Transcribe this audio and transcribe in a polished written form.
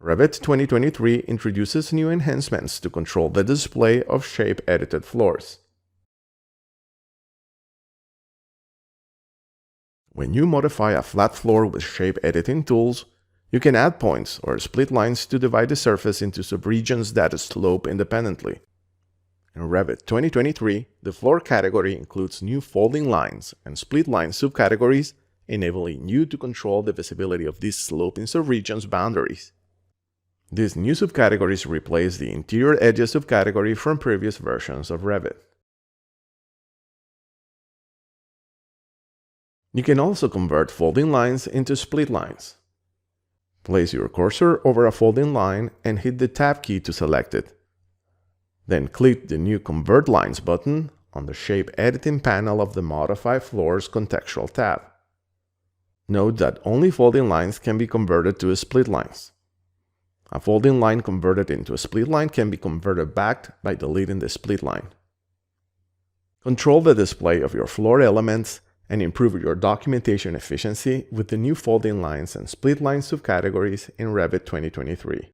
Revit 2023 introduces new enhancements to control the display of shape-edited floors. When you modify a flat floor with shape editing tools, you can add points or split lines to divide the surface into subregions that slope independently. In Revit 2023, the floor category includes new folding lines and split line subcategories, enabling you to control the visibility of these sloping subregions boundaries. These new subcategories replace the interior edges subcategory from previous versions of Revit. You can also convert folding lines into split lines. Place your cursor over a folding line and hit the Tab key to select it. Then click the new Convert Lines button on the Shape Editing panel of the Modify Floors contextual tab. Note that only folding lines can be converted to split lines. A folding line converted into a split line can be converted back by deleting the split line. Control the display of your floor elements and improve your documentation efficiency with the new folding lines and split line subcategories in Revit 2023.